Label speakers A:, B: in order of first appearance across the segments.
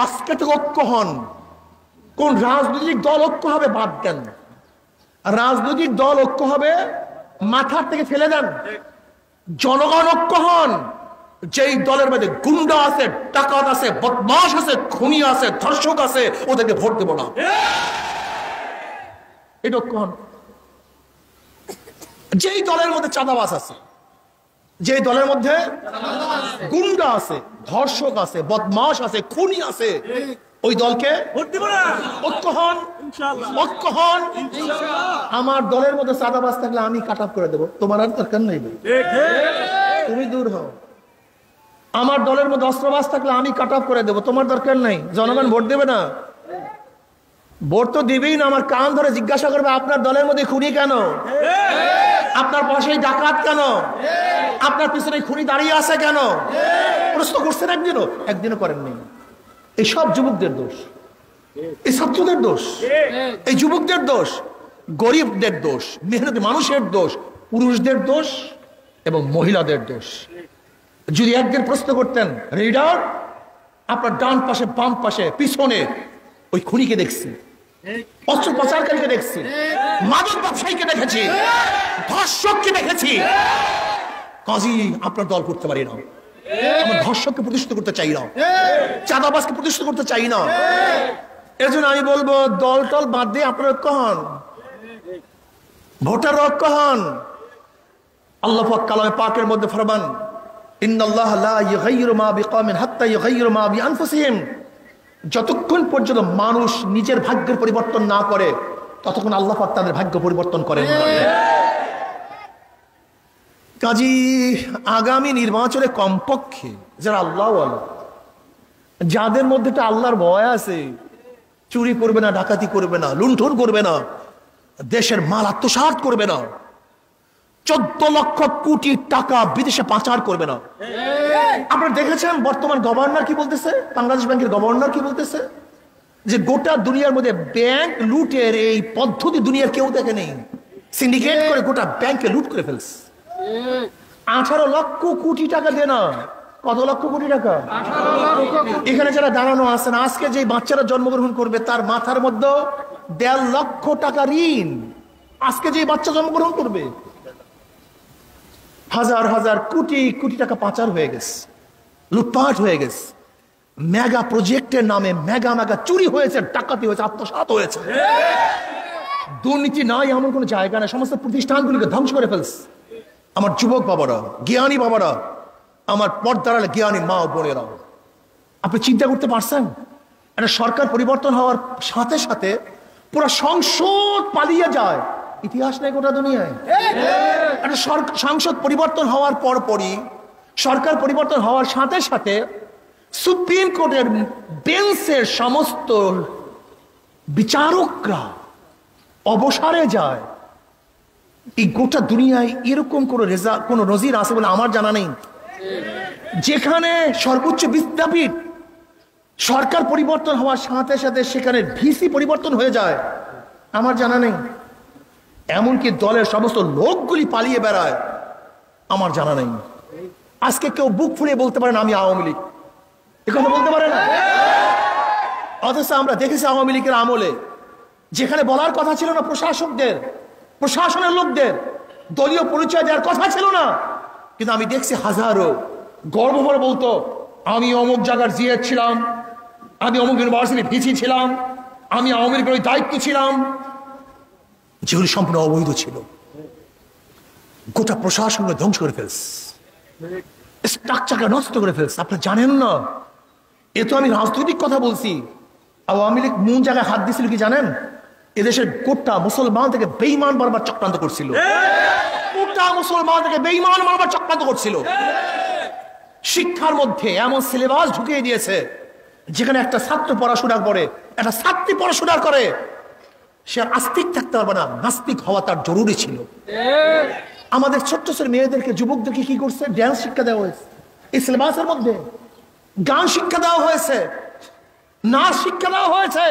A: আজকে তো ঐক্য হন। কোন রাজনৈতিক দল ঐক্য হবে বাদ দেন, রাজনৈতিক দল ঐক্য হবে মাথার থেকে ফেলে দেন। জনগণ ঐক্য হন। যেই দলের মধ্যে গুন্ডা আছে, ডাকাত আছে, বদমাশ আছে, খুনি আছে, ধর্ষক আছে, ওদেরকে ভোট দেব না, এটা ঐক্য হন। যেই দলের মধ্যে চাঁদাবাজ আছে, যে দলের মধ্যে গুন্ডা আছে, ধর্ষক আছে, বদমাশ আছে, খুনি আছে, ওই দলকে ঐক্য হন, ঐক্য হন। আমার দলের মধ্যে চাঁদাবাজ থাকলে আমি কাট অফ করে দেবো, তোমার আর দরকার নেই, তুমি দূর হও। আমার দলের মধ্যে অস্ত্রবাজ থাকলে আমি কাট অফ করে দেবো, তোমার দরকার নাই। জনগণ ভোট দেবে না, ভোট তো দিবেই না। আমার কান ধরে জিজ্ঞাসা করবে আপনার দলের মধ্যে খুনি কেন, আপনার পাশেই ডাকাত কেন, আপনার পিছনে খুনি দাঁড়িয়ে আছে কেন? প্রশ্ন করছেন একদিনও? একদিনও করেননি। এই সব যুবকদের দোষ, এই ছাত্রদের দোষ, এই যুবকদের দোষ, গরিবদের দোষ, মেহনতি মানুষের দোষ, পুরুষদের দোষ এবং মহিলাদের দোষ। যদি একদিন প্রশ্ন করতেন, রিডার আপনার ডান পাশে, বাম পাশে, পিছনে ওই খুনিকে দেখছি, অস্ত্র পাচারকারীকে দেখছি, মাদক ব্যবসায়ীকে দেখেছি, ধর্ষককে দেখেছি, কাজী আপনার দল করতে পারি না। আমার ধর্ষককে প্রতিষ্ঠিত করতে চাই না, চাঁদাবাজকে প্রতিষ্ঠিত করতে চাই না। এর জন্য আমি বলবো দল টল বাদ দিয়ে আপনার ঐক্য হন, ভোটার ঐক্য হন। আল্লাহ পাক কালামে পাকের মধ্যে ফরমান, ইন্নাল্লাহ লা ইউগাইয়িরু মা বিকওমিন হাত্তা ইউগাইয়িরু মা বিআনফুসিহিম। যতক্ষণ পর্যন্ত মানুষ নিজের ভাগ্যের পরিবর্তন না করে ততক্ষণ আল্লাহ পাক তাদের ভাগ্য পরিবর্তন করেন না। কাজী আগামী নির্বাচনে কমপক্ষে যারা আল্লাহওয়ালা, যাদের মধ্যে আল্লাহর ভয় আছে, চুরি করবে না, ডাকাতি করবে না, লুণ্ঠন করবে না, দেশের মাল আত্মসাৎ করবে না, 14 লক্ষ কোটি টাকা বিদেশে পাচার করবে না। আপনারা দেখেছেন বর্তমান গভর্নর কি বলতেছে, বাংলাদেশ ব্যাংকের গভর্নর কি বলতেছে, যে গোটা দুনিয়ার মধ্যে ব্যাংক লুটের এই পদ্ধতি দুনিয়ার কেউ দেখে নেই। সিন্ডিকেট করে গোটা ব্যাংকে লুট করে ফেলছে। 18 লক্ষ কোটি টাকা দেয় না, কত লক্ষ কোটি টাকা? এখানে যারা দাঁড়ানো আছেন, আজকে যে বাচ্চারা জন্মগ্রহণ করবে তার মাথার মধ্যে 1.5 লক্ষ টাকা ঋণ। আজকে যে বাচ্চা জন্মগ্রহণ করবে, হাজার হাজার কোটি কোটি টাকা পাচার হয়ে গেছে, লুটপাট হয়ে গেছে, মেগা প্রজেক্টের নামে মেগা মেগা চুরি হয়েছে, ডাকাতি হয়েছে, আত্মসাৎ হয়েছে। দুর্নীতি নাই এমন কোন জায়গা না, সমস্ত প্রতিষ্ঠানগুলিকে ধ্বংস করে ফেলছে। আমার যুবক বাবারা, জ্ঞানী বাবারা, আমার পর্দার আলে জ্ঞানী মা ও বোনেরা, আপনি চিন্তা করতে পারছেন একটা সরকার পরিবর্তন হওয়ার সাথে সাথে পুরো সংসদ পালিয়ে যায়? ইতিহাস নেই গোটা দুনিয়ায়। একটা সংসদ পরিবর্তন হওয়ার পরপরই, সরকার পরিবর্তন হওয়ার সাথে সাথে সুপ্রিম কোর্টের বেঞ্চের সমস্ত বিচারকরা অবসরে যায়। এই গোটা দুনিয়ায় এরকম কোন নজির আছে বলে আমার জানা নেই, যেখানে সর্বোচ্চ বিদ্যাপীঠ সরকার পরিবর্তন হওয়ার সাথে সাথে সেখানে ভিসি পরিবর্তন হয়ে যায়, আমার জানা নেই। এমনকি দলের সমস্ত লোকগুলি পালিয়ে বেড়ায়, আমার জানা নেই। আজকে কেউ বুক ফুলিয়ে বলতে পারে না আমি আওয়ামী লীগ, এ কথা বলতে পারে না। অথচ আমরা দেখেছি আওয়ামী লীগের আমলে যেখানে বলার কথা ছিল না প্রশাসকদের, প্রশাসনের লোকদের দলীয় পরিচয় দেওয়ার কথা ছিল না, কিন্তু আমি দেখছি হাজারো গর্ব ভরে বলতো আমি অমুক জায়গার জিএড ছিলাম, আমি অমুক ইউনিভার্সিটি ভিসি ছিলাম, আমি আওয়ামী লীগের দায়িত্ব ছিলাম, যেগুলি সম্পূর্ণ অবৈধ ছিল। গোটা প্রশাসনকে ধ্বংস করে ফেলছে, স্ট্রাকচারকে নষ্ট করে ফেলছে। আপনি জানেন না, এ তো আমি রাজনৈতিক কথা বলছি। আওয়ামী লীগ কোন জায়গায় হাত দিয়েছিল কি জানেন? এদেশের গোটা মুসলমান থেকে বেঈমান বারবার চক্রান্ত করছিল, গোটা মুসলমান থেকে বেঈমান বারবার চক্রান্ত করছিল। শিক্ষার মধ্যে এমন সিলেবাস ঢুকিয়ে দিয়েছে যেখানে একটা ছাত্র পড়াশোনা করে, একটা ছাত্রী পড়াশোনা করে, সে আর আস্তিক থাকতে পারবে না, নাস্তিক হওয়া তার জরুরি ছিল। আমাদের ছোট্ট ছোট মেয়েদেরকে, যুবকদেরকে কি করছে? ড্যান্স শিক্ষা দেওয়া হয়েছে এই সিলেবাসের মধ্যে, গান শিক্ষা দেওয়া হয়েছে, নাচ শিক্ষা দেওয়া হয়েছে,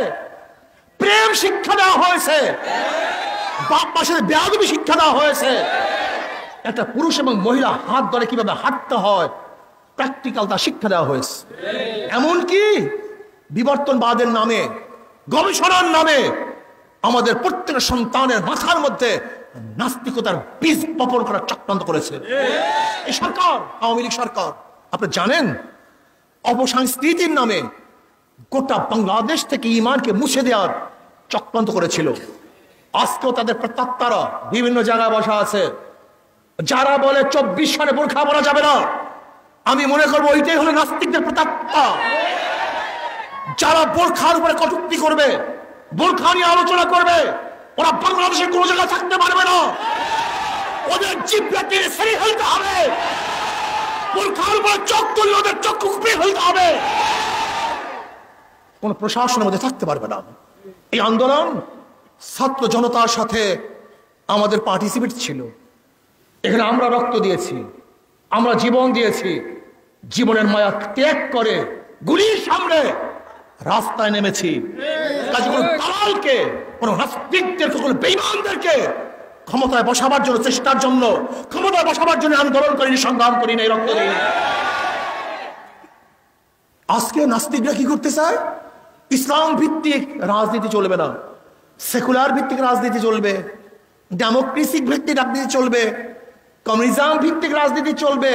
A: প্রেম শিক্ষা দেওয়া হয়েছে, বাপ মার সাথে বেয়াদবি শিক্ষা দেওয়া হয়েছে। একটা পুরুষ এবং মহিলা হাত ধরে কিভাবে হাঁটতে হয় প্র্যাকটিক্যাল তা শিক্ষা দেওয়া হয়েছে। এমনকি বিবর্তনবাদের নামে, গবেষণার নামে আমাদের প্রত্যেক সন্তানের মাথার মধ্যে নাস্তিকতার বীজ বপন করার চক্রান্ত করেছে এই সরকার, আওয়ামী লীগ সরকার। আপনি জানেন, অপসংস্কৃতির নামে গোটা বাংলাদেশ থেকে ঈমানকে মুছে দেওয়ার চক্রান্ত করেছিল। আজকেও তাদের প্রত্যাত্মারা বিভিন্ন জায়গায় বসা আছে। যারা বলে 24 সালে বোরখা পরা যাবে না, আমি মনে করবো ওইটাই হলো নাস্তিকদের প্রত্যাত্মা। যারা বোরখার উপরে কটূক্তি করবে, বোরখা নিয়ে আলোচনা করবে, ওরা বাংলাদেশের কোনো জায়গায় থাকতে পারবে না। ওদের জিহ্বাকে ছেড়ে ফেলতে হবে, বোরখার উপরে চোখ তুলে ওদের চক্ষু উপড়ে ফেলতে হবে। কোন প্রশাসনের মধ্যে থাকতে পারবে না। এই আন্দোলন ছাত্র জনতার সাথে আমাদের পার্টিসিপেট ছিল। এখানে আমরা রক্ত দিয়েছি, আমরা জীবন দিয়েছি। জীবনের মায়া ত্যাগ করে গুলির সামনে রাস্তায় নেমেছি। কাজে কোনো দালালকে, কোনো নাস্তিকদেরকে, কোনো বেঈমানদেরকে ক্ষমতায় বসাবার জন্য, চেষ্টার জন্য, ক্ষমতায় বসাবার জন্য আন্দোলন করিনি, সংগ্রাম করিনি, রক্ত দিইনি। আজকে নাস্তিকরা কি করতে চায়? ইসলাম ভিত্তিক রাজনীতি চলবে না, সেকুলার ভিত্তিক রাজনীতি চলবে, ডেমোক্রেসি ভিত্তিক রাজনীতি চলবে, কমিউনিজম ভিত্তিক রাজনীতি চলবে,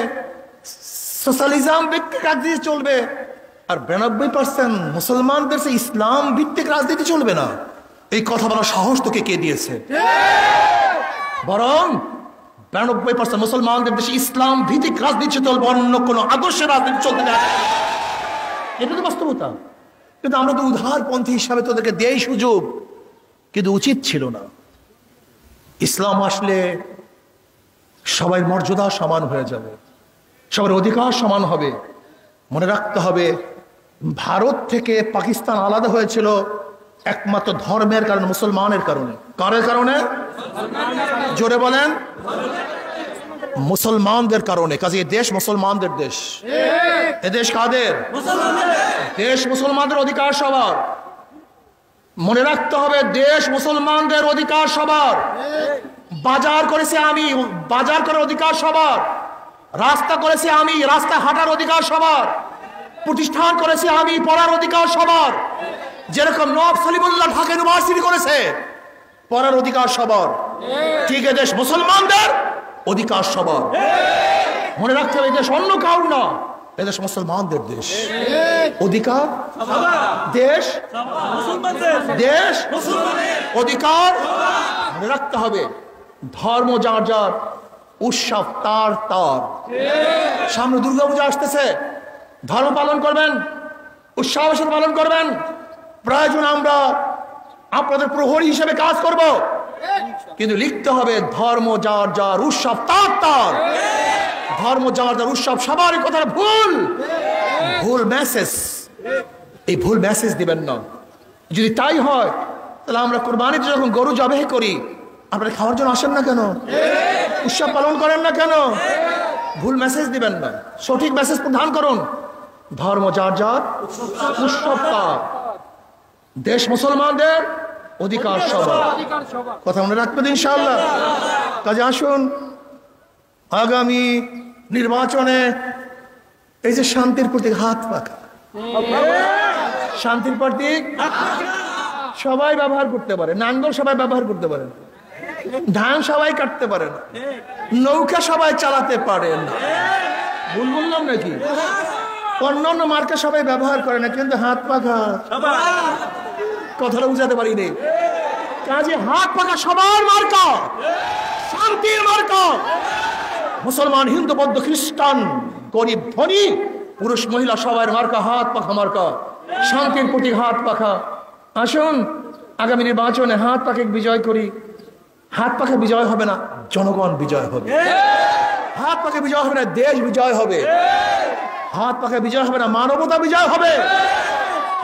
A: সোশ্যালিজম ভিত্তিক রাজনীতি চলবে। আর 92% মুসলমানদের সে ইসলাম ভিত্তিক রাজনীতি চলবে না। এই কথা বলার সাহস তোকে কে দিয়েছে? বরং 92% মুসলমানদের দেশে ইসলাম ভিত্তিক রাজনীতি চলবে, অন্য কোনো আদর্শের রাজনীতি চলতে না। এটা তো বাস্তবতা। কিন্তু আমরা তো উদারপন্থী হিসাবে তোদেরকে দেই সুযোগ, কিন্তু উচিত ছিল না। ইসলাম আসলে সবাই মর্যাদা সমান হয়ে যাবে, সবার অধিকার সমান হবে। মনে রাখতে হবে, ভারত থেকে পাকিস্তান আলাদা হয়েছিল একমাত্র ধর্মের কারণে, মুসলমানের কারণে। কারের কারণে? জোরে বলেন। মুসলমানদের কারণে। কাজে দেশ মুসলমানদের দেশ। এ দেশ কাদের? দেশ মুসলমানদের, অধিকার সবার। মনে রাখতে হবে, দেশ মুসলমানদের, অধিকার সবার। বাজার করেছে আমি, বাজার করার অধিকার সবার। রাস্তা করেছে আমি, রাস্তা হাঁটার অধিকার সবার। প্রতিষ্ঠান করেছে আমি, পড়ার অধিকার সবার। যেরকম নওয়াব সলিমুল্লাহ ঢাকা ইউনিভার্সিটি করেছে, পড়ার অধিকার সবার। ঠিক এদেশ মুসলমানদের, অধিকার সবার। মনে রাখতে হবে, এদেশ অন্য কাউর না, এদেশ মুসলমানদের দেশ। অধিকার দেশ, দেশ অধিকার। মনে রাখতে হবে, ধর্ম যার যার, উৎসব তার তার। সামনে দুর্গাপূজা আসতেছে, ধর্ম পালন করবেন, উৎসব পালন করবেন। প্রয়োজন আমরা আপনাদের প্রহরী হিসেবে কাজ করব, কিন্তু লিখতে হবে ধর্ম যার যার, উৎসব তার তার। ধর্ম যার যার, উৎসব সবারই। কথা ভুল, ভুল মেসেজ। এই ভুল মেসেজ দিবেন না। যদি তাই হয়, তাহলে আমরা কোরবানিতে যখন গরু জবাই করি, আপনারা খাওয়ার জন্য আসেন না কেন? উৎসব পালন করেন না কেন? ভুল মেসেজ দিবেন না, সঠিক মেসেজ প্রদান করুন। ধর্ম যার যার, উৎসব তার। দেশ মুসলমানদের, অধিকার সবার। কথা মনে রাখবেন ইনশাআল্লাহ। কাজে আসুন, আগামী নির্বাচনে এই যে শান্তির প্রতীক হাত পাখা, শান্তির প্রতীক সবাই ব্যবহার করতে পারে। নাঙ্গল সবাই ব্যবহার করতে পারে, ধান সবাই কাটতে পারে না, নৌকা সবাই চালাতে পারে না। ভুল বললাম নাকি? অন্যান্য মার্কা সবাই ব্যবহার করে না, কিন্তু হাত পাখা কথাটা বুঝাতে পারিনি। কাজে হাত পাখা সবার মার্কা, শান্তির মার্কা। মুসলমান, হিন্দু, বৌদ্ধ, খ্রিস্টান, গরিব, ধনী, পুরুষ, মহিলা সবার মার্কা হাত পাখা মার্কা। শান্তির প্রতীক হাত পাখা। আসুন, আগামী নির্বাচনে হাত পাখা বিজয় করি। হাত পাখা বিজয় হবে না, জনগণ বিজয় হবে। হাত পাখা বিজয় হবে না, দেশ বিজয় হবে। হাত পাখা বিজয় হবে না, মানবতা বিজয় হবে।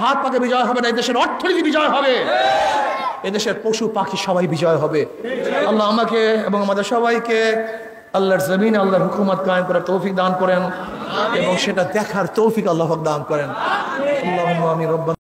A: হাত পাখা বিজয় হবে না, এদেশের অর্থনীতি বিজয় হবে। এদেশের পশু পাখি সবাই বিজয় হবে। আল্লাহ আমাকে এবং আমাদের সবাইকে আল্লাহর জমিনে আল্লাহর হুকুমত কায়েম করার তৌফিক দান করেন, এবং সেটা দেখার তৌফিক আল্লাহ দান করেন। আল্লাহুম্মা আমিন।